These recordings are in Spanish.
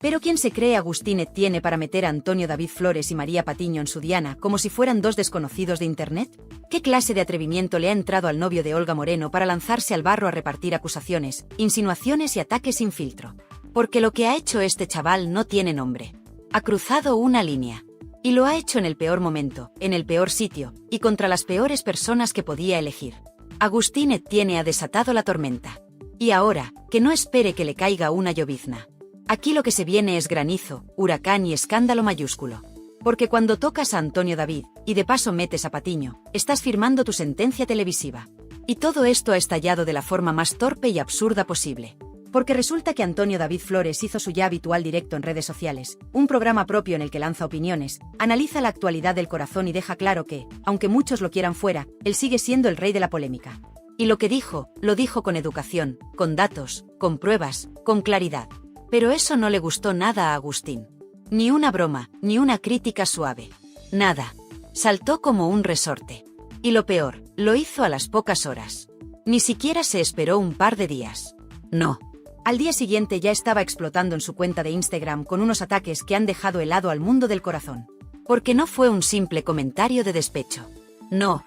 Pero ¿quién se cree Agustín Etienne para meter a Antonio David Flores y María Patiño en su diana como si fueran dos desconocidos de internet? ¿Qué clase de atrevimiento le ha entrado al novio de Olga Moreno para lanzarse al barro a repartir acusaciones, insinuaciones y ataques sin filtro? Porque lo que ha hecho este chaval no tiene nombre. Ha cruzado una línea. Y lo ha hecho en el peor momento, en el peor sitio, y contra las peores personas que podía elegir. Agustín Etienne ha desatado la tormenta. Y ahora, que no espere que le caiga una llovizna. Aquí lo que se viene es granizo, huracán y escándalo mayúsculo. Porque cuando tocas a Antonio David, y de paso metes a Patiño, estás firmando tu sentencia televisiva. Y todo esto ha estallado de la forma más torpe y absurda posible. Porque resulta que Antonio David Flores hizo su ya habitual directo en redes sociales, un programa propio en el que lanza opiniones, analiza la actualidad del corazón y deja claro que, aunque muchos lo quieran fuera, él sigue siendo el rey de la polémica. Y lo que dijo, lo dijo con educación, con datos, con pruebas, con claridad. Pero eso no le gustó nada a Agustín. Ni una broma, ni una crítica suave. Nada. Saltó como un resorte. Y lo peor, lo hizo a las pocas horas. Ni siquiera se esperó un par de días. No. Al día siguiente ya estaba explotando en su cuenta de Instagram con unos ataques que han dejado helado al mundo del corazón. Porque no fue un simple comentario de despecho. No.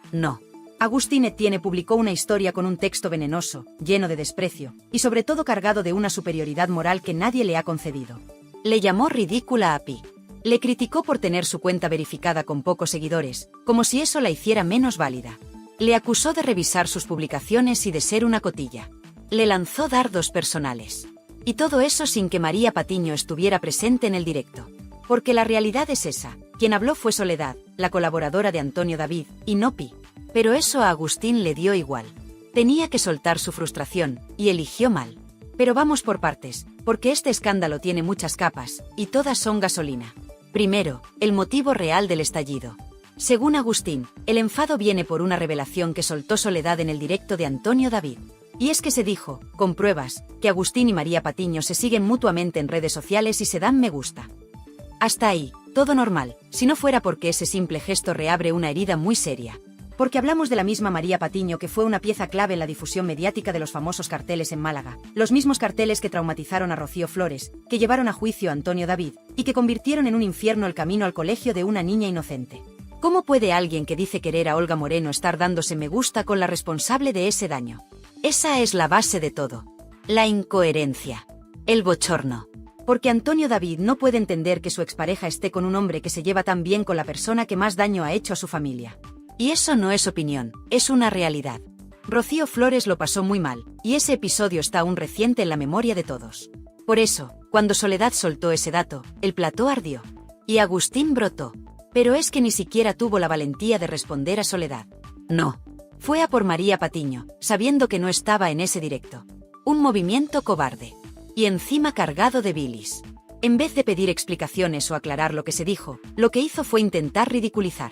Agustín Etienne publicó una historia con un texto venenoso, lleno de desprecio, y sobre todo cargado de una superioridad moral que nadie le ha concedido. Le llamó ridícula a Pi. Le criticó por tener su cuenta verificada con pocos seguidores, como si eso la hiciera menos válida. Le acusó de revisar sus publicaciones y de ser una cotilla. Le lanzó dardos personales. Y todo eso sin que María Patiño estuviera presente en el directo. Porque la realidad es esa, quien habló fue Soledad, la colaboradora de Antonio David, y no Pi. Pero eso a Agustín le dio igual. Tenía que soltar su frustración, y eligió mal. Pero vamos por partes, porque este escándalo tiene muchas capas, y todas son gasolina. Primero, el motivo real del estallido. Según Agustín, el enfado viene por una revelación que soltó Soledad en el directo de Antonio David. Y es que se dijo, con pruebas, que Agustín y María Patiño se siguen mutuamente en redes sociales y se dan me gusta. Hasta ahí, todo normal, si no fuera porque ese simple gesto reabre una herida muy seria. Porque hablamos de la misma María Patiño que fue una pieza clave en la difusión mediática de los famosos carteles en Málaga, los mismos carteles que traumatizaron a Rocío Flores, que llevaron a juicio a Antonio David, y que convirtieron en un infierno el camino al colegio de una niña inocente. ¿Cómo puede alguien que dice querer a Olga Moreno estar dándose me gusta con la responsable de ese daño? Esa es la base de todo. La incoherencia. El bochorno. Porque Antonio David no puede entender que su expareja esté con un hombre que se lleva tan bien con la persona que más daño ha hecho a su familia. Y eso no es opinión, es una realidad. Rocío Flores lo pasó muy mal, y ese episodio está aún reciente en la memoria de todos. Por eso, cuando Soledad soltó ese dato, el plató ardió. Y Agustín brotó. Pero es que ni siquiera tuvo la valentía de responder a Soledad. No. Fue a por María Patiño, sabiendo que no estaba en ese directo. Un movimiento cobarde. Y encima cargado de bilis. En vez de pedir explicaciones o aclarar lo que se dijo, lo que hizo fue intentar ridiculizar.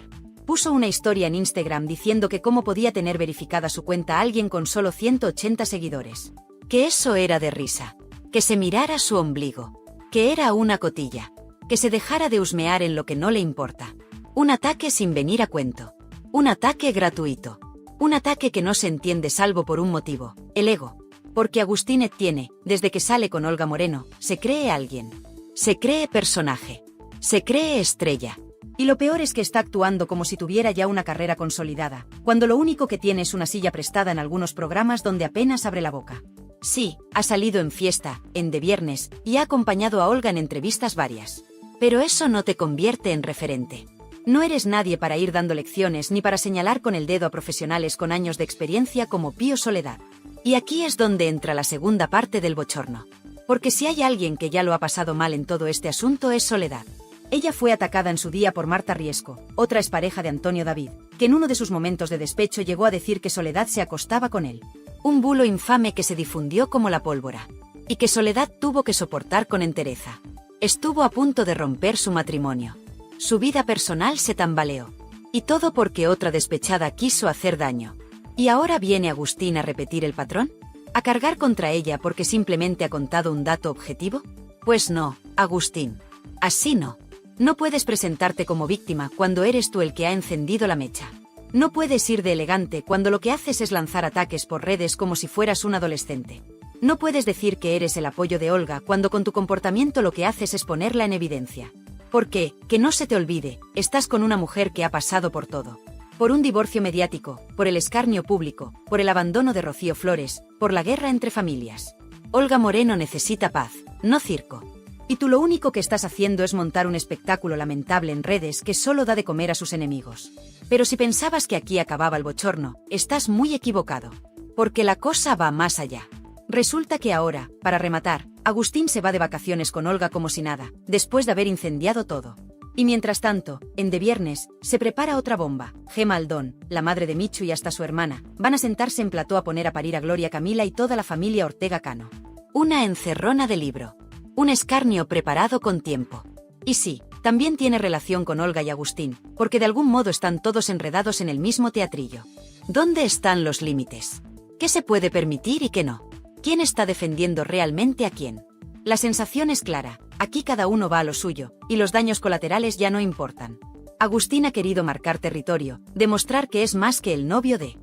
Puso una historia en Instagram diciendo que cómo podía tener verificada su cuenta alguien con solo 180 seguidores. Que eso era de risa. Que se mirara su ombligo. Que era una cotilla. Que se dejara de husmear en lo que no le importa. Un ataque sin venir a cuento. Un ataque gratuito. Un ataque que no se entiende salvo por un motivo, el ego. Porque Agustín Etienne, desde que sale con Olga Moreno, se cree alguien. Se cree personaje. Se cree estrella. Y lo peor es que está actuando como si tuviera ya una carrera consolidada, cuando lo único que tiene es una silla prestada en algunos programas donde apenas abre la boca. Sí, ha salido en Fiesta, en De Viernes, y ha acompañado a Olga en entrevistas varias. Pero eso no te convierte en referente. No eres nadie para ir dando lecciones ni para señalar con el dedo a profesionales con años de experiencia como Pío Soledad. Y aquí es donde entra la segunda parte del bochorno. Porque si hay alguien que ya lo ha pasado mal en todo este asunto es Soledad. Ella fue atacada en su día por Marta Riesco, otra expareja de Antonio David, que en uno de sus momentos de despecho llegó a decir que Soledad se acostaba con él. Un bulo infame que se difundió como la pólvora. Y que Soledad tuvo que soportar con entereza. Estuvo a punto de romper su matrimonio. Su vida personal se tambaleó. Y todo porque otra despechada quiso hacer daño. ¿Y ahora viene Agustín a repetir el patrón? ¿A cargar contra ella porque simplemente ha contado un dato objetivo? Pues no, Agustín. Así no. No puedes presentarte como víctima cuando eres tú el que ha encendido la mecha. No puedes ir de elegante cuando lo que haces es lanzar ataques por redes como si fueras un adolescente. No puedes decir que eres el apoyo de Olga cuando con tu comportamiento lo que haces es ponerla en evidencia. Porque, que no se te olvide, estás con una mujer que ha pasado por todo. Por un divorcio mediático, por el escarnio público, por el abandono de Rocío Flores, por la guerra entre familias. Olga Moreno necesita paz, no circo. Y tú lo único que estás haciendo es montar un espectáculo lamentable en redes que solo da de comer a sus enemigos. Pero si pensabas que aquí acababa el bochorno, estás muy equivocado. Porque la cosa va más allá. Resulta que ahora, para rematar, Agustín se va de vacaciones con Olga como si nada, después de haber incendiado todo. Y mientras tanto, en De Viernes, se prepara otra bomba. Gemma Aldón, la madre de Michu y hasta su hermana, van a sentarse en plató a poner a parir a Gloria Camila y toda la familia Ortega Cano. Una encerrona de libro. Un escarnio preparado con tiempo. Y sí, también tiene relación con Olga y Agustín, porque de algún modo están todos enredados en el mismo teatrillo. ¿Dónde están los límites? ¿Qué se puede permitir y qué no? ¿Quién está defendiendo realmente a quién? La sensación es clara, aquí cada uno va a lo suyo, y los daños colaterales ya no importan. Agustín ha querido marcar territorio, demostrar que es más que el novio de...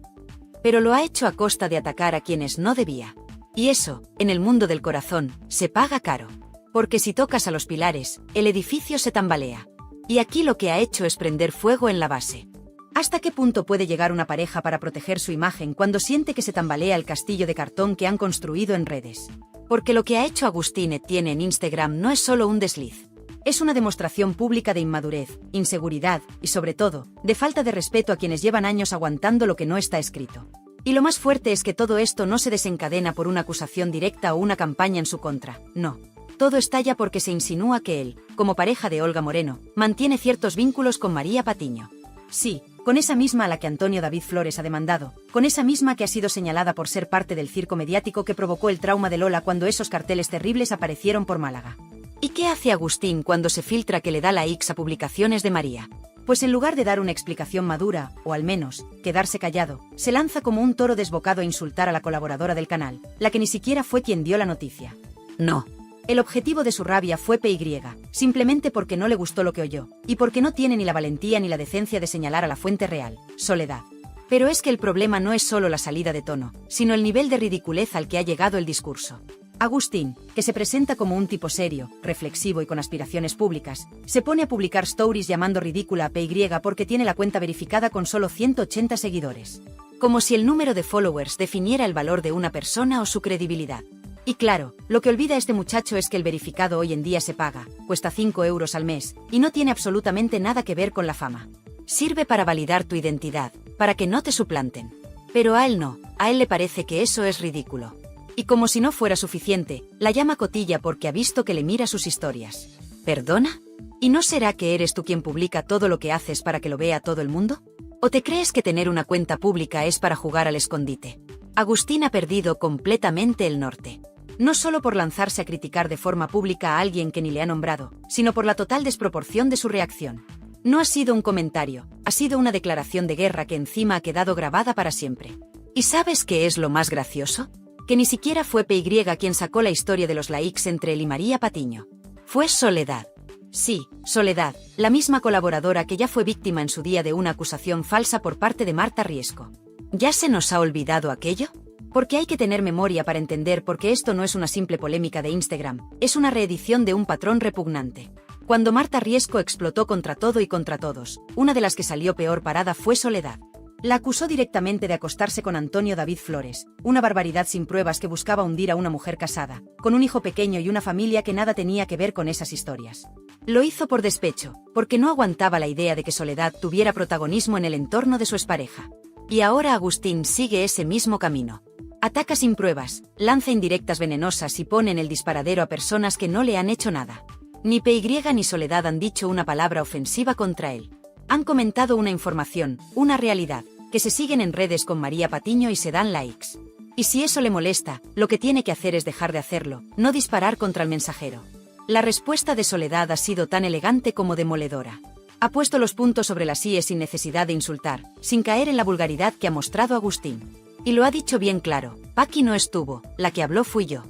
Pero lo ha hecho a costa de atacar a quienes no debía. Y eso, en el mundo del corazón, se paga caro. Porque si tocas a los pilares, el edificio se tambalea. Y aquí lo que ha hecho es prender fuego en la base. ¿Hasta qué punto puede llegar una pareja para proteger su imagen cuando siente que se tambalea el castillo de cartón que han construido en redes? Porque lo que ha hecho Agustín Etienne en Instagram no es solo un desliz. Es una demostración pública de inmadurez, inseguridad y, sobre todo, de falta de respeto a quienes llevan años aguantando lo que no está escrito. Y lo más fuerte es que todo esto no se desencadena por una acusación directa o una campaña en su contra, no. Todo estalla porque se insinúa que él, como pareja de Olga Moreno, mantiene ciertos vínculos con María Patiño. Sí, con esa misma a la que Antonio David Flores ha demandado, con esa misma que ha sido señalada por ser parte del circo mediático que provocó el trauma de Lola cuando esos carteles terribles aparecieron por Málaga. ¿Y qué hace Agustín cuando se filtra que le da likes a publicaciones de María? Pues en lugar de dar una explicación madura, o al menos, quedarse callado, se lanza como un toro desbocado a insultar a la colaboradora del canal, la que ni siquiera fue quien dio la noticia. No. El objetivo de su rabia fue PY, simplemente porque no le gustó lo que oyó, y porque no tiene ni la valentía ni la decencia de señalar a la fuente real, Soledad. Pero es que el problema no es solo la salida de tono, sino el nivel de ridiculez al que ha llegado el discurso. Agustín, que se presenta como un tipo serio, reflexivo y con aspiraciones públicas, se pone a publicar stories llamando ridícula a PY porque tiene la cuenta verificada con solo 180 seguidores. Como si el número de followers definiera el valor de una persona o su credibilidad. Y claro, lo que olvida este muchacho es que el verificado hoy en día se paga, cuesta 5 euros al mes, y no tiene absolutamente nada que ver con la fama. Sirve para validar tu identidad, para que no te suplanten. Pero a él no, a él le parece que eso es ridículo. Y como si no fuera suficiente, la llama cotilla porque ha visto que le mira sus historias. ¿Perdona? ¿Y no será que eres tú quien publica todo lo que haces para que lo vea todo el mundo? ¿O te crees que tener una cuenta pública es para jugar al escondite? Agustín ha perdido completamente el norte. No solo por lanzarse a criticar de forma pública a alguien que ni le ha nombrado, sino por la total desproporción de su reacción. No ha sido un comentario, ha sido una declaración de guerra que encima ha quedado grabada para siempre. ¿Y sabes qué es lo más gracioso? Que ni siquiera fue PY quien sacó la historia de los likes entre él y María Patiño. Fue Soledad. Sí, Soledad, la misma colaboradora que ya fue víctima en su día de una acusación falsa por parte de Marta Riesco. ¿Ya se nos ha olvidado aquello? Porque hay que tener memoria para entender por qué esto no es una simple polémica de Instagram, es una reedición de un patrón repugnante. Cuando Marta Riesco explotó contra todo y contra todos, una de las que salió peor parada fue Soledad. La acusó directamente de acostarse con Antonio David Flores, una barbaridad sin pruebas que buscaba hundir a una mujer casada, con un hijo pequeño y una familia que nada tenía que ver con esas historias. Lo hizo por despecho, porque no aguantaba la idea de que Soledad tuviera protagonismo en el entorno de su expareja. Y ahora Agustín sigue ese mismo camino. Ataca sin pruebas, lanza indirectas venenosas y pone en el disparadero a personas que no le han hecho nada. Ni PY ni Soledad han dicho una palabra ofensiva contra él. Han comentado una información, una realidad, que se siguen en redes con María Patiño y se dan likes. Y si eso le molesta, lo que tiene que hacer es dejar de hacerlo, no disparar contra el mensajero. La respuesta de Soledad ha sido tan elegante como demoledora. Ha puesto los puntos sobre las íes sin necesidad de insultar, sin caer en la vulgaridad que ha mostrado Agustín. Y lo ha dicho bien claro, Paqui no estuvo, la que habló fui yo.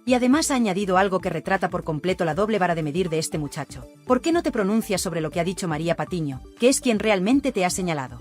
Y además ha añadido algo que retrata por completo la doble vara de medir de este muchacho. ¿Por qué no te pronuncias sobre lo que ha dicho María Patiño, que es quien realmente te ha señalado?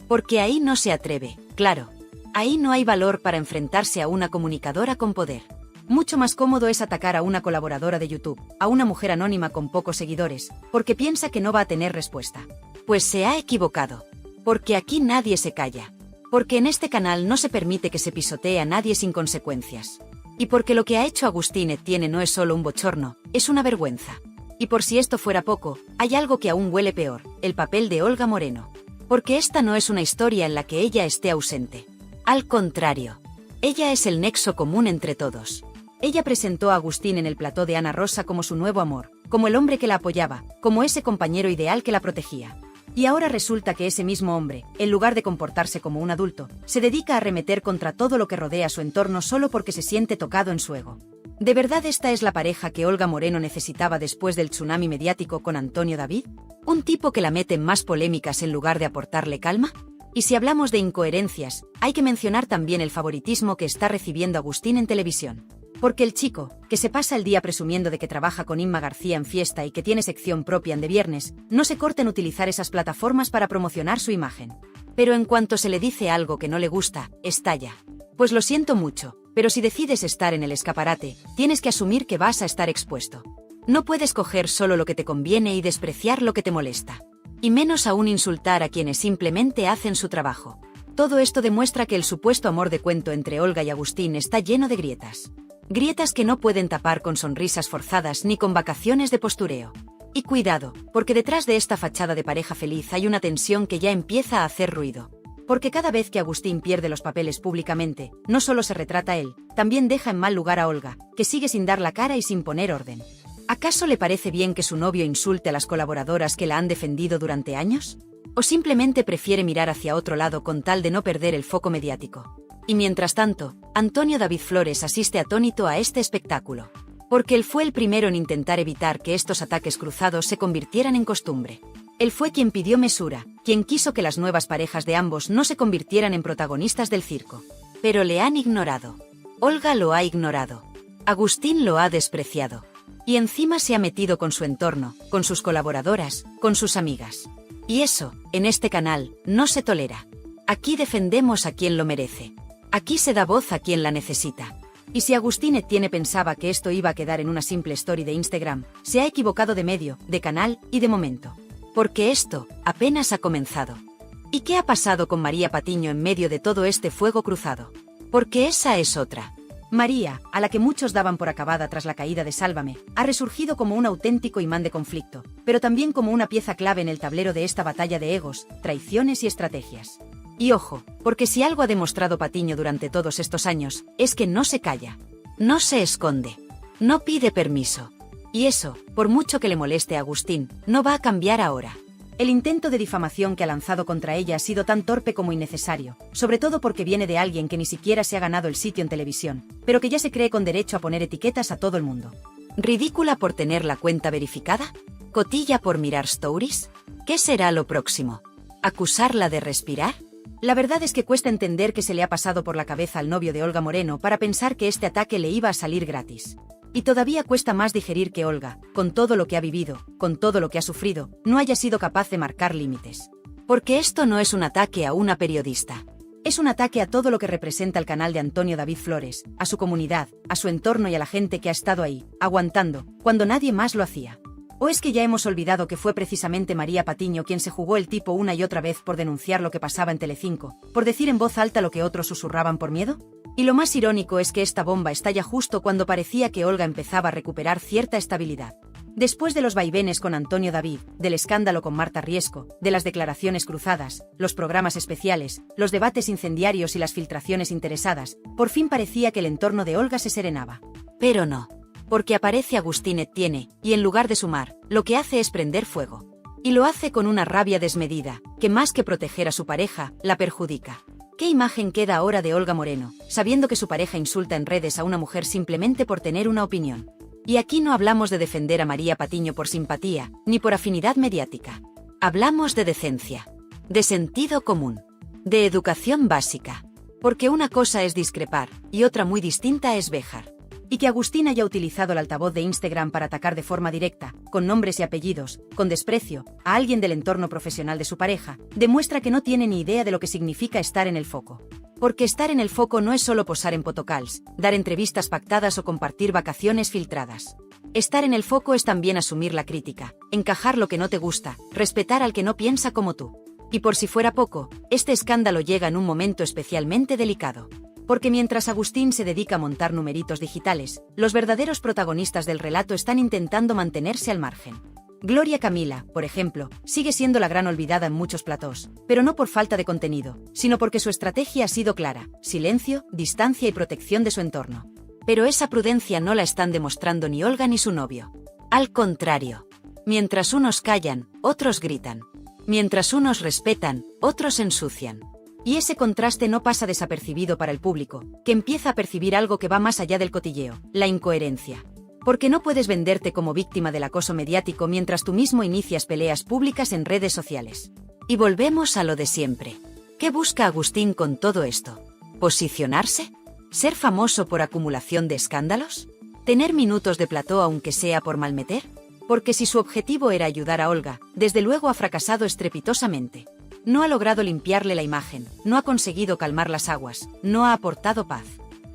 Porque ahí no se atreve, claro. Ahí no hay valor para enfrentarse a una comunicadora con poder. Mucho más cómodo es atacar a una colaboradora de YouTube, a una mujer anónima con pocos seguidores, porque piensa que no va a tener respuesta. Pues se ha equivocado. Porque aquí nadie se calla. Porque en este canal no se permite que se pisotee a nadie sin consecuencias. Y porque lo que ha hecho Agustín Etienne no es solo un bochorno, es una vergüenza. Y por si esto fuera poco, hay algo que aún huele peor, el papel de Olga Moreno. Porque esta no es una historia en la que ella esté ausente. Al contrario. Ella es el nexo común entre todos. Ella presentó a Agustín en el plató de Ana Rosa como su nuevo amor, como el hombre que la apoyaba, como ese compañero ideal que la protegía. Y ahora resulta que ese mismo hombre, en lugar de comportarse como un adulto, se dedica a arremeter contra todo lo que rodea su entorno solo porque se siente tocado en su ego. ¿De verdad esta es la pareja que Olga Moreno necesitaba después del tsunami mediático con Antonio David? ¿Un tipo que la mete en más polémicas en lugar de aportarle calma? Y si hablamos de incoherencias, hay que mencionar también el favoritismo que está recibiendo Agustín en televisión. Porque el chico, que se pasa el día presumiendo de que trabaja con Inma García en Fiesta y que tiene sección propia en De Viernes, no se corta en utilizar esas plataformas para promocionar su imagen. Pero en cuanto se le dice algo que no le gusta, estalla. Pues lo siento mucho, pero si decides estar en el escaparate, tienes que asumir que vas a estar expuesto. No puedes coger solo lo que te conviene y despreciar lo que te molesta. Y menos aún insultar a quienes simplemente hacen su trabajo. Todo esto demuestra que el supuesto amor de cuento entre Olga y Agustín está lleno de grietas. Grietas que no pueden tapar con sonrisas forzadas ni con vacaciones de postureo. Y cuidado, porque detrás de esta fachada de pareja feliz hay una tensión que ya empieza a hacer ruido. Porque cada vez que Agustín pierde los papeles públicamente, no solo se retrata él, también deja en mal lugar a Olga, que sigue sin dar la cara y sin poner orden. ¿Acaso le parece bien que su novio insulte a las colaboradoras que la han defendido durante años? ¿O simplemente prefiere mirar hacia otro lado con tal de no perder el foco mediático? Y mientras tanto, Antonio David Flores asiste atónito a este espectáculo. Porque él fue el primero en intentar evitar que estos ataques cruzados se convirtieran en costumbre. Él fue quien pidió mesura, quien quiso que las nuevas parejas de ambos no se convirtieran en protagonistas del circo. Pero le han ignorado. Olga lo ha ignorado. Agustín lo ha despreciado. Y encima se ha metido con su entorno, con sus colaboradoras, con sus amigas. Y eso, en este canal, no se tolera. Aquí defendemos a quien lo merece. Aquí se da voz a quien la necesita. Y si Agustín Etienne pensaba que esto iba a quedar en una simple story de Instagram, se ha equivocado de medio, de canal y de momento. Porque esto apenas ha comenzado. ¿Y qué ha pasado con María Patiño en medio de todo este fuego cruzado? Porque esa es otra. María, a la que muchos daban por acabada tras la caída de Sálvame, ha resurgido como un auténtico imán de conflicto, pero también como una pieza clave en el tablero de esta batalla de egos, traiciones y estrategias. Y ojo, porque si algo ha demostrado Patiño durante todos estos años, es que no se calla, no se esconde, no pide permiso. Y eso, por mucho que le moleste a Agustín, no va a cambiar ahora. El intento de difamación que ha lanzado contra ella ha sido tan torpe como innecesario, sobre todo porque viene de alguien que ni siquiera se ha ganado el sitio en televisión, pero que ya se cree con derecho a poner etiquetas a todo el mundo. ¿Ridícula por tener la cuenta verificada? ¿Cotilla por mirar stories? ¿Qué será lo próximo? ¿Acusarla de respirar? La verdad es que cuesta entender que se le ha pasado por la cabeza al novio de Olga Moreno para pensar que este ataque le iba a salir gratis. Y todavía cuesta más digerir que Olga, con todo lo que ha vivido, con todo lo que ha sufrido, no haya sido capaz de marcar límites. Porque esto no es un ataque a una periodista. Es un ataque a todo lo que representa el canal de Antonio David Flores, a su comunidad, a su entorno y a la gente que ha estado ahí, aguantando, cuando nadie más lo hacía. ¿O es que ya hemos olvidado que fue precisamente María Patiño quien se jugó el tipo una y otra vez por denunciar lo que pasaba en Telecinco, por decir en voz alta lo que otros susurraban por miedo? Y lo más irónico es que esta bomba estalla justo cuando parecía que Olga empezaba a recuperar cierta estabilidad. Después de los vaivenes con Antonio David, del escándalo con Marta Riesco, de las declaraciones cruzadas, los programas especiales, los debates incendiarios y las filtraciones interesadas, por fin parecía que el entorno de Olga se serenaba. Pero no. Porque aparece Agustín Etienne, y en lugar de sumar, lo que hace es prender fuego. Y lo hace con una rabia desmedida, que más que proteger a su pareja, la perjudica. ¿Qué imagen queda ahora de Olga Moreno, sabiendo que su pareja insulta en redes a una mujer simplemente por tener una opinión? Y aquí no hablamos de defender a María Patiño por simpatía, ni por afinidad mediática. Hablamos de decencia, de sentido común, de educación básica. Porque una cosa es discrepar, y otra muy distinta es vejar. Y que Agustín haya utilizado el altavoz de Instagram para atacar de forma directa, con nombres y apellidos, con desprecio, a alguien del entorno profesional de su pareja, demuestra que no tiene ni idea de lo que significa estar en el foco. Porque estar en el foco no es solo posar en photocalls, dar entrevistas pactadas o compartir vacaciones filtradas. Estar en el foco es también asumir la crítica, encajar lo que no te gusta, respetar al que no piensa como tú. Y por si fuera poco, este escándalo llega en un momento especialmente delicado. Porque mientras Agustín se dedica a montar numeritos digitales, los verdaderos protagonistas del relato están intentando mantenerse al margen. Gloria Camila, por ejemplo, sigue siendo la gran olvidada en muchos platós, pero no por falta de contenido, sino porque su estrategia ha sido clara: silencio, distancia y protección de su entorno. Pero esa prudencia no la están demostrando ni Olga ni su novio. Al contrario. Mientras unos callan, otros gritan. Mientras unos respetan, otros ensucian. Y ese contraste no pasa desapercibido para el público, que empieza a percibir algo que va más allá del cotilleo: la incoherencia. Porque no puedes venderte como víctima del acoso mediático mientras tú mismo inicias peleas públicas en redes sociales. Y volvemos a lo de siempre. ¿Qué busca Agustín con todo esto? ¿Posicionarse? ¿Ser famoso por acumulación de escándalos? ¿Tener minutos de plató aunque sea por malmeter? Porque si su objetivo era ayudar a Olga, desde luego ha fracasado estrepitosamente. No ha logrado limpiarle la imagen, no ha conseguido calmar las aguas, no ha aportado paz.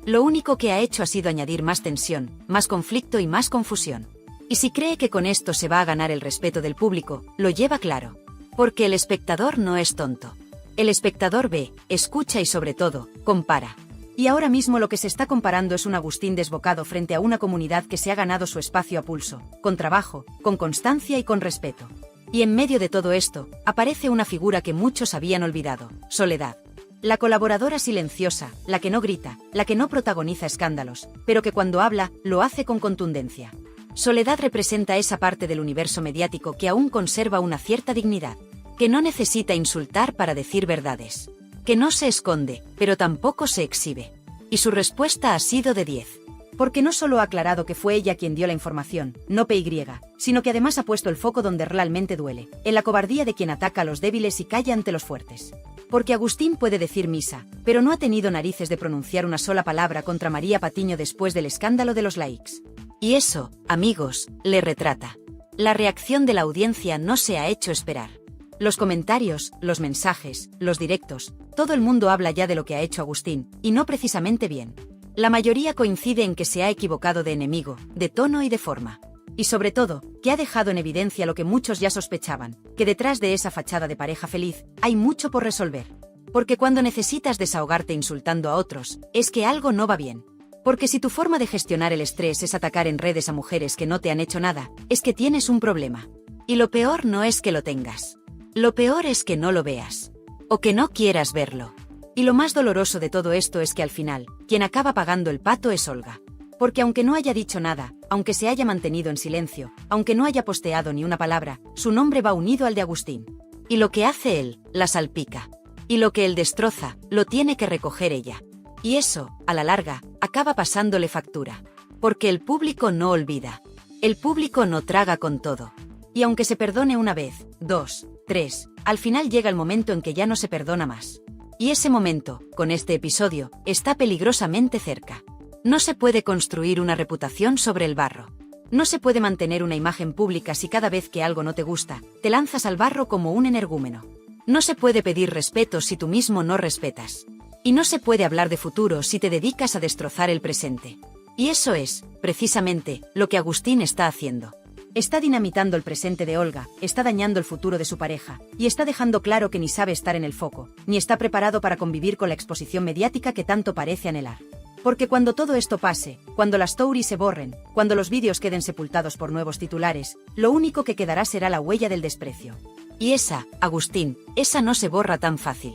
Lo único que ha hecho ha sido añadir más tensión, más conflicto y más confusión. Y si cree que con esto se va a ganar el respeto del público, lo lleva claro. Porque el espectador no es tonto. El espectador ve, escucha y sobre todo, compara. Y ahora mismo lo que se está comparando es un Agustín desbocado frente a una comunidad que se ha ganado su espacio a pulso, con trabajo, con constancia y con respeto. Y en medio de todo esto, aparece una figura que muchos habían olvidado: Soledad. La colaboradora silenciosa, la que no grita, la que no protagoniza escándalos, pero que cuando habla, lo hace con contundencia. Soledad representa esa parte del universo mediático que aún conserva una cierta dignidad, que no necesita insultar para decir verdades, que no se esconde, pero tampoco se exhibe. Y su respuesta ha sido de 10. Porque no solo ha aclarado que fue ella quien dio la información, no PY, sino que además ha puesto el foco donde realmente duele, en la cobardía de quien ataca a los débiles y calla ante los fuertes. Porque Agustín puede decir misa, pero no ha tenido narices de pronunciar una sola palabra contra María Patiño después del escándalo de los likes. Y eso, amigos, le retrata. La reacción de la audiencia no se ha hecho esperar. Los comentarios, los mensajes, los directos, todo el mundo habla ya de lo que ha hecho Agustín, y no precisamente bien. La mayoría coincide en que se ha equivocado de enemigo, de tono y de forma. Y sobre todo, que ha dejado en evidencia lo que muchos ya sospechaban, que detrás de esa fachada de pareja feliz, hay mucho por resolver. Porque cuando necesitas desahogarte insultando a otros, es que algo no va bien. Porque si tu forma de gestionar el estrés es atacar en redes a mujeres que no te han hecho nada, es que tienes un problema. Y lo peor no es que lo tengas. Lo peor es que no lo veas. O que no quieras verlo. Y lo más doloroso de todo esto es que al final, quien acaba pagando el pato es Olga. Porque aunque no haya dicho nada, aunque se haya mantenido en silencio, aunque no haya posteado ni una palabra, su nombre va unido al de Agustín. Y lo que hace él, la salpica. Y lo que él destroza, lo tiene que recoger ella. Y eso, a la larga, acaba pasándole factura. Porque el público no olvida. El público no traga con todo. Y aunque se perdone una vez, 2, 3, al final llega el momento en que ya no se perdona más. Y ese momento, con este episodio, está peligrosamente cerca. No se puede construir una reputación sobre el barro. No se puede mantener una imagen pública si cada vez que algo no te gusta, te lanzas al barro como un energúmeno. No se puede pedir respeto si tú mismo no respetas. Y no se puede hablar de futuro si te dedicas a destrozar el presente. Y eso es, precisamente, lo que Agustín está haciendo. Está dinamitando el presente de Olga, está dañando el futuro de su pareja, y está dejando claro que ni sabe estar en el foco, ni está preparado para convivir con la exposición mediática que tanto parece anhelar. Porque cuando todo esto pase, cuando las stories se borren, cuando los vídeos queden sepultados por nuevos titulares, lo único que quedará será la huella del desprecio. Y esa, Agustín, esa no se borra tan fácil.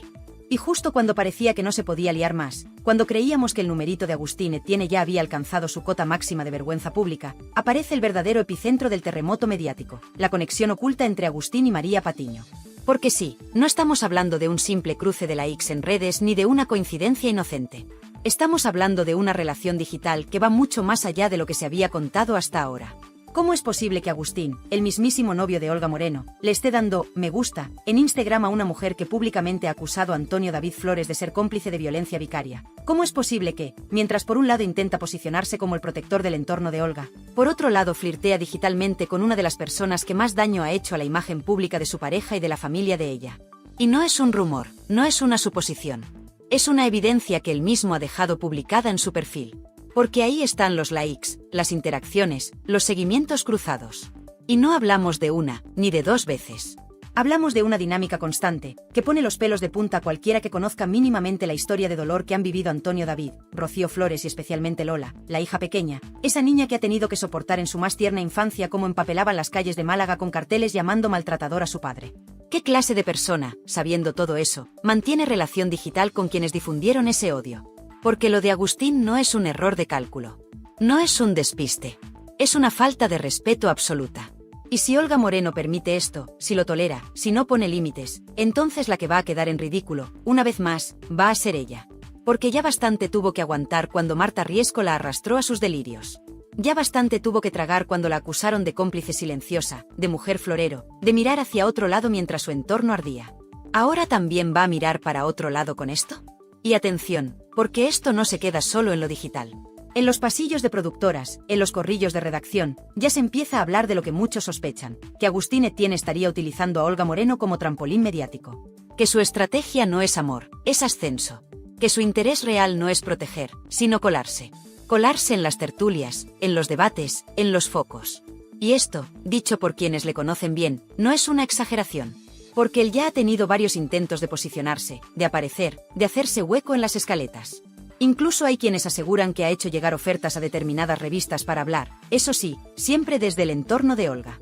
Y justo cuando parecía que no se podía liar más, cuando creíamos que el numerito de Agustín Etienne ya había alcanzado su cota máxima de vergüenza pública, aparece el verdadero epicentro del terremoto mediático, la conexión oculta entre Agustín y María Patiño. Porque sí, no estamos hablando de un simple cruce de likes en redes ni de una coincidencia inocente. Estamos hablando de una relación digital que va mucho más allá de lo que se había contado hasta ahora. ¿Cómo es posible que Agustín, el mismísimo novio de Olga Moreno, le esté dando me gusta en Instagram a una mujer que públicamente ha acusado a Antonio David Flores de ser cómplice de violencia vicaria? ¿Cómo es posible que, mientras por un lado intenta posicionarse como el protector del entorno de Olga, por otro lado flirtea digitalmente con una de las personas que más daño ha hecho a la imagen pública de su pareja y de la familia de ella? Y no es un rumor, no es una suposición. Es una evidencia que él mismo ha dejado publicada en su perfil. Porque ahí están los likes, las interacciones, los seguimientos cruzados. Y no hablamos de una, ni de dos veces. Hablamos de una dinámica constante, que pone los pelos de punta a cualquiera que conozca mínimamente la historia de dolor que han vivido Antonio David, Rocío Flores y especialmente Lola, la hija pequeña, esa niña que ha tenido que soportar en su más tierna infancia cómo empapelaban las calles de Málaga con carteles llamando maltratador a su padre. ¿Qué clase de persona, sabiendo todo eso, mantiene relación digital con quienes difundieron ese odio? Porque lo de Agustín no es un error de cálculo. No es un despiste. Es una falta de respeto absoluta. Y si Olga Moreno permite esto, si lo tolera, si no pone límites, entonces la que va a quedar en ridículo, una vez más, va a ser ella. Porque ya bastante tuvo que aguantar cuando Marta Riesco la arrastró a sus delirios. Ya bastante tuvo que tragar cuando la acusaron de cómplice silenciosa, de mujer florero, de mirar hacia otro lado mientras su entorno ardía. ¿Ahora también va a mirar para otro lado con esto? Y atención, porque esto no se queda solo en lo digital. En los pasillos de productoras, en los corrillos de redacción, ya se empieza a hablar de lo que muchos sospechan, que Agustín Etienne estaría utilizando a Olga Moreno como trampolín mediático. Que su estrategia no es amor, es ascenso. Que su interés real no es proteger, sino colarse. Colarse en las tertulias, en los debates, en los focos. Y esto, dicho por quienes le conocen bien, no es una exageración. Porque él ya ha tenido varios intentos de posicionarse, de aparecer, de hacerse hueco en las escaletas. Incluso hay quienes aseguran que ha hecho llegar ofertas a determinadas revistas para hablar, eso sí, siempre desde el entorno de Olga.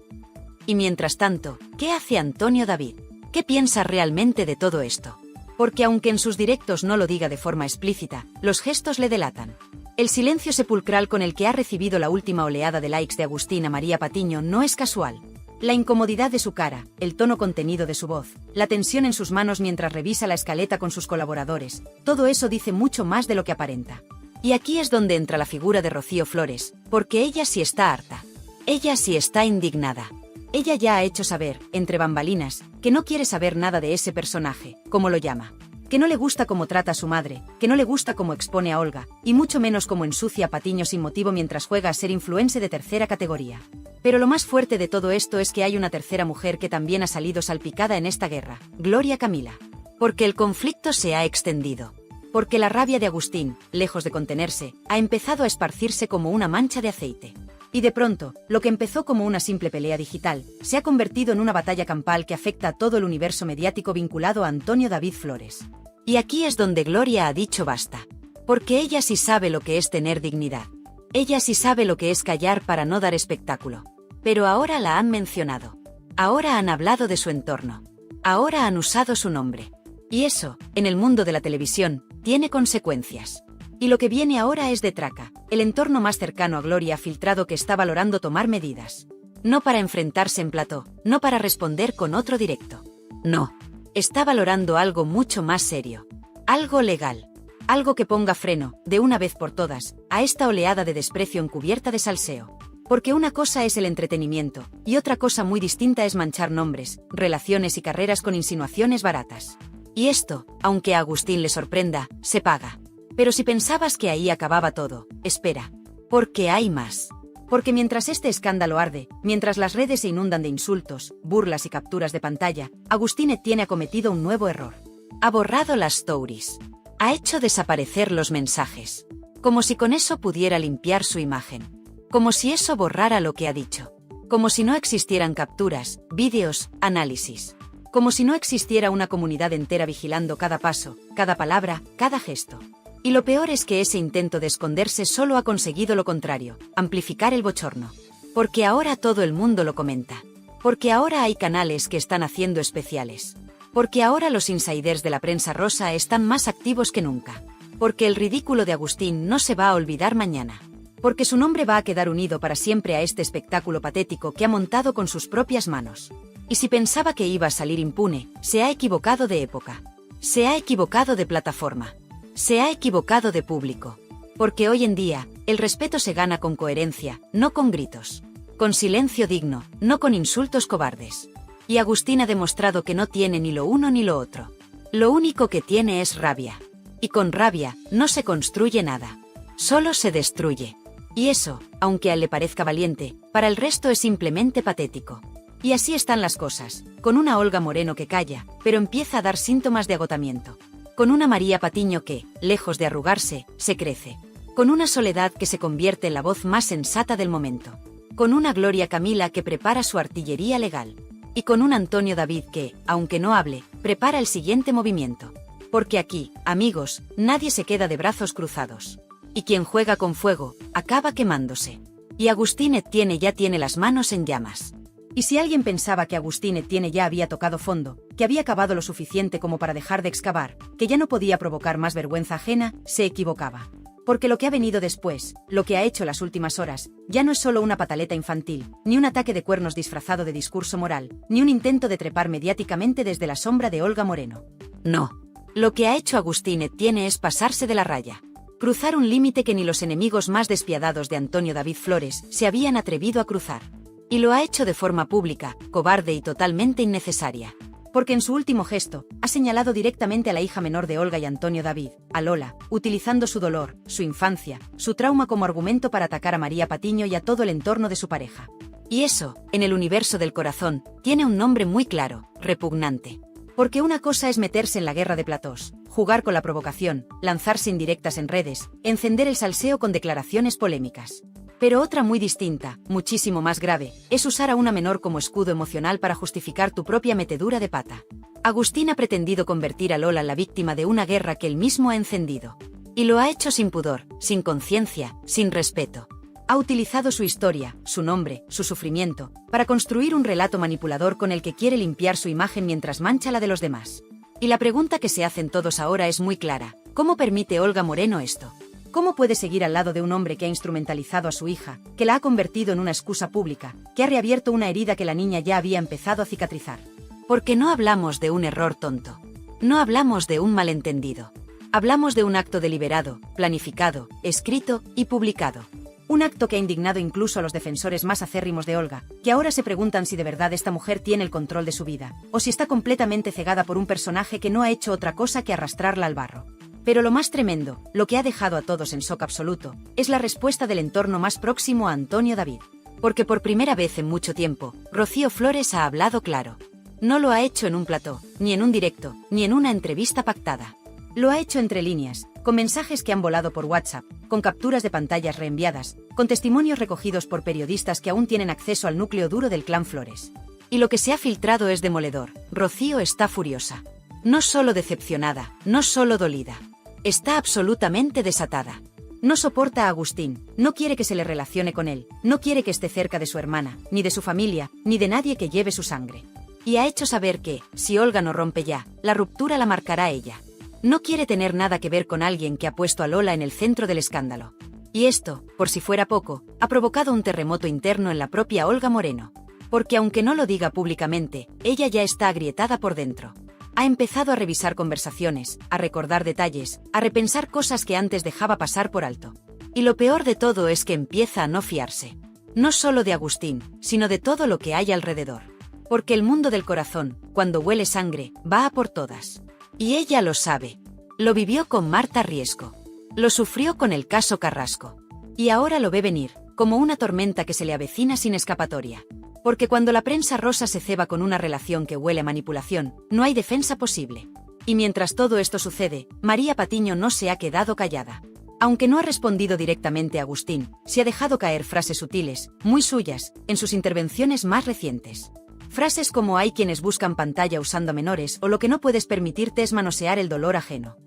Y mientras tanto, ¿qué hace Antonio David? ¿Qué piensa realmente de todo esto? Porque aunque en sus directos no lo diga de forma explícita, los gestos le delatan. El silencio sepulcral con el que ha recibido la última oleada de likes de Agustín a María Patiño no es casual. La incomodidad de su cara, el tono contenido de su voz, la tensión en sus manos mientras revisa la escaleta con sus colaboradores, todo eso dice mucho más de lo que aparenta. Y aquí es donde entra la figura de Rocío Flores, porque ella sí está harta. Ella sí está indignada. Ella ya ha hecho saber, entre bambalinas, que no quiere saber nada de ese personaje, como lo llama. Que no le gusta cómo trata a su madre, que no le gusta cómo expone a Olga, y mucho menos cómo ensucia a Patiño sin motivo mientras juega a ser influencer de tercera categoría. Pero lo más fuerte de todo esto es que hay una tercera mujer que también ha salido salpicada en esta guerra, Gloria Camila. Porque el conflicto se ha extendido. Porque la rabia de Agustín, lejos de contenerse, ha empezado a esparcirse como una mancha de aceite. Y de pronto, lo que empezó como una simple pelea digital, se ha convertido en una batalla campal que afecta a todo el universo mediático vinculado a Antonio David Flores. Y aquí es donde Gloria ha dicho basta. Porque ella sí sabe lo que es tener dignidad. Ella sí sabe lo que es callar para no dar espectáculo. Pero ahora la han mencionado. Ahora han hablado de su entorno. Ahora han usado su nombre. Y eso, en el mundo de la televisión, tiene consecuencias. Y lo que viene ahora es de traca. El entorno más cercano a Gloria ha filtrado que está valorando tomar medidas. No para enfrentarse en plató, no para responder con otro directo. No. Está valorando algo mucho más serio. Algo legal. Algo que ponga freno, de una vez por todas, a esta oleada de desprecio encubierta de salseo. Porque una cosa es el entretenimiento, y otra cosa muy distinta es manchar nombres, relaciones y carreras con insinuaciones baratas. Y esto, aunque a Agustín le sorprenda, se paga. Pero si pensabas que ahí acababa todo, espera. Porque hay más. Porque mientras este escándalo arde, mientras las redes se inundan de insultos, burlas y capturas de pantalla, Agustín Etienne ha cometido un nuevo error. Ha borrado las stories. Ha hecho desaparecer los mensajes. Como si con eso pudiera limpiar su imagen. Como si eso borrara lo que ha dicho. Como si no existieran capturas, vídeos, análisis. Como si no existiera una comunidad entera vigilando cada paso, cada palabra, cada gesto. Y lo peor es que ese intento de esconderse solo ha conseguido lo contrario, amplificar el bochorno. Porque ahora todo el mundo lo comenta. Porque ahora hay canales que están haciendo especiales. Porque ahora los insiders de la prensa rosa están más activos que nunca. Porque el ridículo de Agustín no se va a olvidar mañana. Porque su nombre va a quedar unido para siempre a este espectáculo patético que ha montado con sus propias manos. Y si pensaba que iba a salir impune, se ha equivocado de época. Se ha equivocado de plataforma. Se ha equivocado de público. Porque hoy en día, el respeto se gana con coherencia, no con gritos. Con silencio digno, no con insultos cobardes. Y Agustín ha demostrado que no tiene ni lo uno ni lo otro. Lo único que tiene es rabia. Y con rabia, no se construye nada. Solo se destruye. Y eso, aunque a él le parezca valiente, para el resto es simplemente patético. Y así están las cosas, con una Olga Moreno que calla, pero empieza a dar síntomas de agotamiento. Con una María Patiño que, lejos de arrugarse, se crece. Con una Soledad que se convierte en la voz más sensata del momento. Con una Gloria Camila que prepara su artillería legal. Y con un Antonio David que, aunque no hable, prepara el siguiente movimiento. Porque aquí, amigos, nadie se queda de brazos cruzados. Y quien juega con fuego, acaba quemándose. Y Agustín Etienne ya tiene las manos en llamas. Y si alguien pensaba que Agustín Etienne ya había tocado fondo, que había cavado lo suficiente como para dejar de excavar, que ya no podía provocar más vergüenza ajena, se equivocaba. Porque lo que ha venido después, lo que ha hecho las últimas horas, ya no es solo una pataleta infantil, ni un ataque de cuernos disfrazado de discurso moral, ni un intento de trepar mediáticamente desde la sombra de Olga Moreno. No. Lo que ha hecho Agustín Etienne es pasarse de la raya. Cruzar un límite que ni los enemigos más despiadados de Antonio David Flores se habían atrevido a cruzar. Y lo ha hecho de forma pública, cobarde y totalmente innecesaria. Porque en su último gesto, ha señalado directamente a la hija menor de Olga y Antonio David, a Lola, utilizando su dolor, su infancia, su trauma como argumento para atacar a María Patiño y a todo el entorno de su pareja. Y eso, en el universo del corazón, tiene un nombre muy claro, repugnante. Porque una cosa es meterse en la guerra de platós, jugar con la provocación, lanzarse indirectas en redes, encender el salseo con declaraciones polémicas. Pero otra muy distinta, muchísimo más grave, es usar a una menor como escudo emocional para justificar tu propia metedura de pata. Agustín ha pretendido convertir a Lola en la víctima de una guerra que él mismo ha encendido. Y lo ha hecho sin pudor, sin conciencia, sin respeto. Ha utilizado su historia, su nombre, su sufrimiento, para construir un relato manipulador con el que quiere limpiar su imagen mientras mancha la de los demás. Y la pregunta que se hacen todos ahora es muy clara: ¿cómo permite Olga Moreno esto? ¿Cómo puede seguir al lado de un hombre que ha instrumentalizado a su hija, que la ha convertido en una excusa pública, que ha reabierto una herida que la niña ya había empezado a cicatrizar? Porque no hablamos de un error tonto. No hablamos de un malentendido. Hablamos de un acto deliberado, planificado, escrito y publicado. Un acto que ha indignado incluso a los defensores más acérrimos de Olga, que ahora se preguntan si de verdad esta mujer tiene el control de su vida, o si está completamente cegada por un personaje que no ha hecho otra cosa que arrastrarla al barro. Pero lo más tremendo, lo que ha dejado a todos en shock absoluto, es la respuesta del entorno más próximo a Antonio David. Porque por primera vez en mucho tiempo, Rocío Flores ha hablado claro. No lo ha hecho en un plató, ni en un directo, ni en una entrevista pactada. Lo ha hecho entre líneas, con mensajes que han volado por WhatsApp, con capturas de pantallas reenviadas, con testimonios recogidos por periodistas que aún tienen acceso al núcleo duro del clan Flores. Y lo que se ha filtrado es demoledor. Rocío está furiosa. No solo decepcionada, no solo dolida. Está absolutamente desatada. No soporta a Agustín, no quiere que se le relacione con él, no quiere que esté cerca de su hermana, ni de su familia, ni de nadie que lleve su sangre. Y ha hecho saber que, si Olga no rompe ya, la ruptura la marcará ella. No quiere tener nada que ver con alguien que ha puesto a Lola en el centro del escándalo. Y esto, por si fuera poco, ha provocado un terremoto interno en la propia Olga Moreno. Porque aunque no lo diga públicamente, ella ya está agrietada por dentro. Ha empezado a revisar conversaciones, a recordar detalles, a repensar cosas que antes dejaba pasar por alto. Y lo peor de todo es que empieza a no fiarse. No solo de Agustín, sino de todo lo que hay alrededor. Porque el mundo del corazón, cuando huele sangre, va a por todas. Y ella lo sabe. Lo vivió con Marta Riesco. Lo sufrió con el caso Carrasco. Y ahora lo ve venir, como una tormenta que se le avecina sin escapatoria. Porque cuando la prensa rosa se ceba con una relación que huele a manipulación, no hay defensa posible. Y mientras todo esto sucede, María Patiño no se ha quedado callada. Aunque no ha respondido directamente a Agustín, se ha dejado caer frases sutiles, muy suyas, en sus intervenciones más recientes. Frases como hay quienes buscan pantalla usando a menores o lo que no puedes permitirte es manosear el dolor ajeno.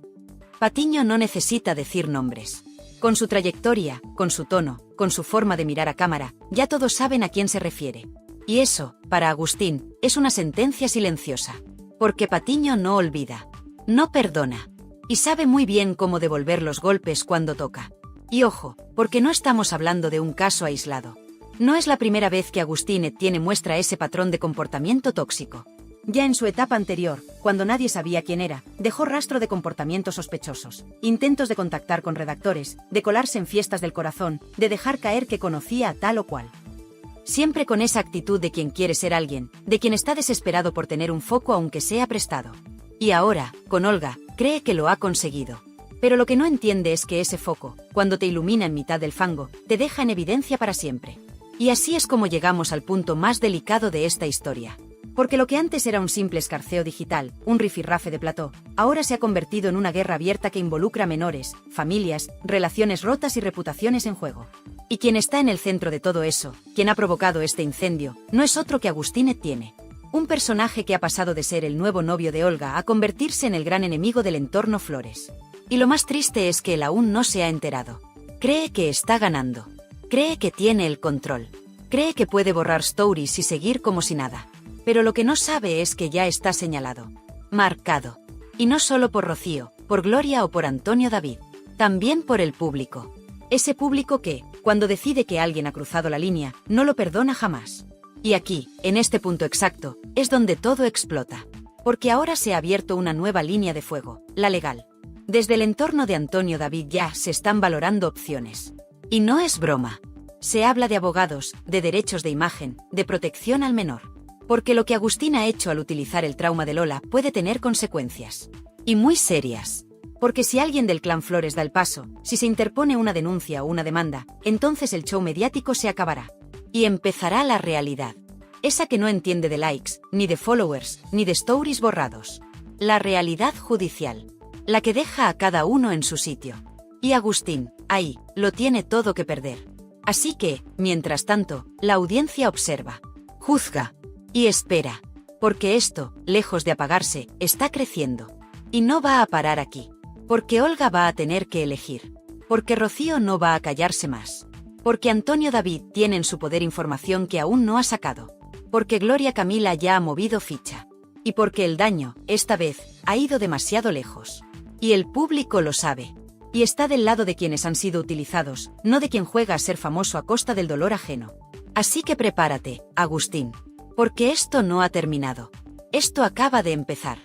Patiño no necesita decir nombres. Con su trayectoria, con su tono, con su forma de mirar a cámara, ya todos saben a quién se refiere. Y eso, para Agustín, es una sentencia silenciosa. Porque Patiño no olvida. No perdona. Y sabe muy bien cómo devolver los golpes cuando toca. Y ojo, porque no estamos hablando de un caso aislado. No es la primera vez que Agustín Etienne muestra ese patrón de comportamiento tóxico. Ya en su etapa anterior, cuando nadie sabía quién era, dejó rastro de comportamientos sospechosos, intentos de contactar con redactores, de colarse en fiestas del corazón, de dejar caer que conocía a tal o cual. Siempre con esa actitud de quien quiere ser alguien, de quien está desesperado por tener un foco aunque sea prestado. Y ahora, con Olga, cree que lo ha conseguido. Pero lo que no entiende es que ese foco, cuando te ilumina en mitad del fango, te deja en evidencia para siempre. Y así es como llegamos al punto más delicado de esta historia. Porque lo que antes era un simple escarceo digital, un rifirrafe de plató, ahora se ha convertido en una guerra abierta que involucra menores, familias, relaciones rotas y reputaciones en juego. Y quien está en el centro de todo eso, quien ha provocado este incendio, no es otro que Agustín Etienne. Un personaje que ha pasado de ser el nuevo novio de Olga a convertirse en el gran enemigo del entorno Flores. Y lo más triste es que él aún no se ha enterado. Cree que está ganando. Cree que tiene el control. Cree que puede borrar stories y seguir como si nada. Pero lo que no sabe es que ya está señalado. Marcado. Y no solo por Rocío, por Gloria o por Antonio David. También por el público. Ese público que, cuando decide que alguien ha cruzado la línea, no lo perdona jamás. Y aquí, en este punto exacto, es donde todo explota. Porque ahora se ha abierto una nueva línea de fuego, la legal. Desde el entorno de Antonio David ya se están valorando opciones. Y no es broma. Se habla de abogados, de derechos de imagen, de protección al menor. Porque lo que Agustín ha hecho al utilizar el trauma de Lola puede tener consecuencias. Y muy serias. Porque si alguien del clan Flores da el paso, si se interpone una denuncia o una demanda, entonces el show mediático se acabará. Y empezará la realidad. Esa que no entiende de likes, ni de followers, ni de stories borrados. La realidad judicial. La que deja a cada uno en su sitio. Y Agustín, ahí, lo tiene todo que perder. Así que, mientras tanto, la audiencia observa, juzga y espera. Porque esto, lejos de apagarse, está creciendo. Y no va a parar aquí. Porque Olga va a tener que elegir. Porque Rocío no va a callarse más. Porque Antonio David tiene en su poder información que aún no ha sacado. Porque Gloria Camila ya ha movido ficha. Y porque el daño, esta vez, ha ido demasiado lejos. Y el público lo sabe. Y está del lado de quienes han sido utilizados, no de quien juega a ser famoso a costa del dolor ajeno. Así que prepárate, Agustín. Porque esto no ha terminado. Esto acaba de empezar.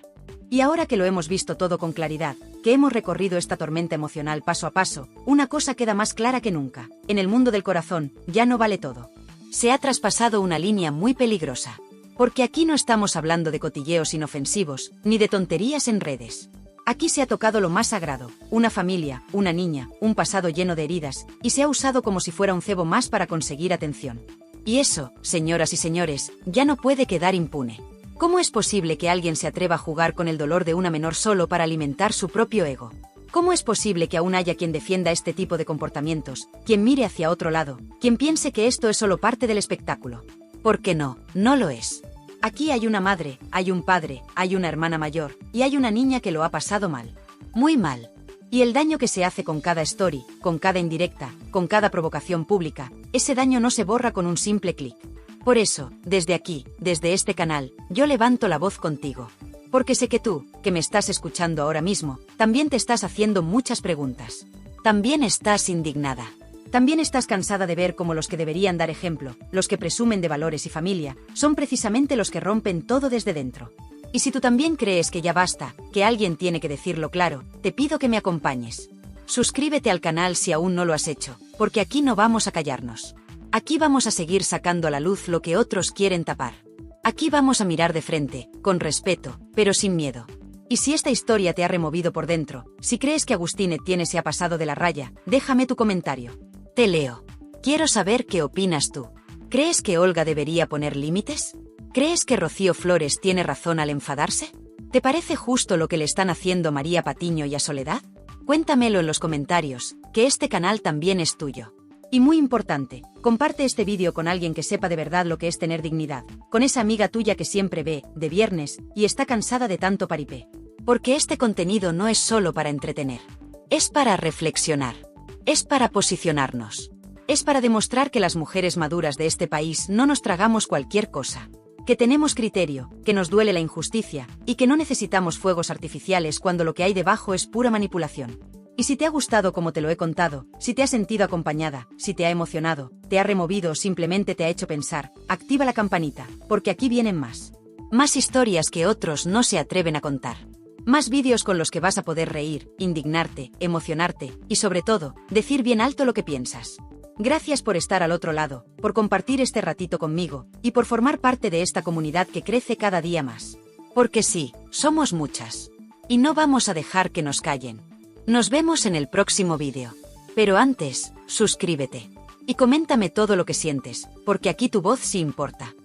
Y ahora que lo hemos visto todo con claridad, que hemos recorrido esta tormenta emocional paso a paso, una cosa queda más clara que nunca. En el mundo del corazón, ya no vale todo. Se ha traspasado una línea muy peligrosa. Porque aquí no estamos hablando de cotilleos inofensivos, ni de tonterías en redes. Aquí se ha tocado lo más sagrado, una familia, una niña, un pasado lleno de heridas, y se ha usado como si fuera un cebo más para conseguir atención. Y eso, señoras y señores, ya no puede quedar impune. ¿Cómo es posible que alguien se atreva a jugar con el dolor de una menor solo para alimentar su propio ego? ¿Cómo es posible que aún haya quien defienda este tipo de comportamientos, quien mire hacia otro lado, quien piense que esto es solo parte del espectáculo? Porque no, no lo es. Aquí hay una madre, hay un padre, hay una hermana mayor, y hay una niña que lo ha pasado mal. Muy mal. Y el daño que se hace con cada story, con cada indirecta, con cada provocación pública, ese daño no se borra con un simple clic. Por eso, desde aquí, desde este canal, yo levanto la voz contigo. Porque sé que tú, que me estás escuchando ahora mismo, también te estás haciendo muchas preguntas. También estás indignada. También estás cansada de ver cómo los que deberían dar ejemplo, los que presumen de valores y familia, son precisamente los que rompen todo desde dentro. Y si tú también crees que ya basta, que alguien tiene que decirlo claro, te pido que me acompañes. Suscríbete al canal si aún no lo has hecho, porque aquí no vamos a callarnos. Aquí vamos a seguir sacando a la luz lo que otros quieren tapar. Aquí vamos a mirar de frente, con respeto, pero sin miedo. Y si esta historia te ha removido por dentro, si crees que Agustín Etienne se ha pasado de la raya, déjame tu comentario. Te leo. Quiero saber qué opinas tú. ¿Crees que Olga debería poner límites? ¿Crees que Rocío Flores tiene razón al enfadarse? ¿Te parece justo lo que le están haciendo María Patiño y a Soledad? Cuéntamelo en los comentarios, que este canal también es tuyo. Y muy importante, comparte este vídeo con alguien que sepa de verdad lo que es tener dignidad, con esa amiga tuya que siempre ve, de viernes, y está cansada de tanto paripé. Porque este contenido no es solo para entretener. Es para reflexionar. Es para posicionarnos. Es para demostrar que las mujeres maduras de este país no nos tragamos cualquier cosa. Que tenemos criterio, que nos duele la injusticia, y que no necesitamos fuegos artificiales cuando lo que hay debajo es pura manipulación. Y si te ha gustado como te lo he contado, si te has sentido acompañada, si te ha emocionado, te ha removido o simplemente te ha hecho pensar, activa la campanita, porque aquí vienen más. Más historias que otros no se atreven a contar. Más vídeos con los que vas a poder reír, indignarte, emocionarte, y sobre todo, decir bien alto lo que piensas. Gracias por estar al otro lado, por compartir este ratito conmigo, y por formar parte de esta comunidad que crece cada día más. Porque sí, somos muchas. Y no vamos a dejar que nos callen. Nos vemos en el próximo vídeo. Pero antes, suscríbete. Y coméntame todo lo que sientes, porque aquí tu voz sí importa.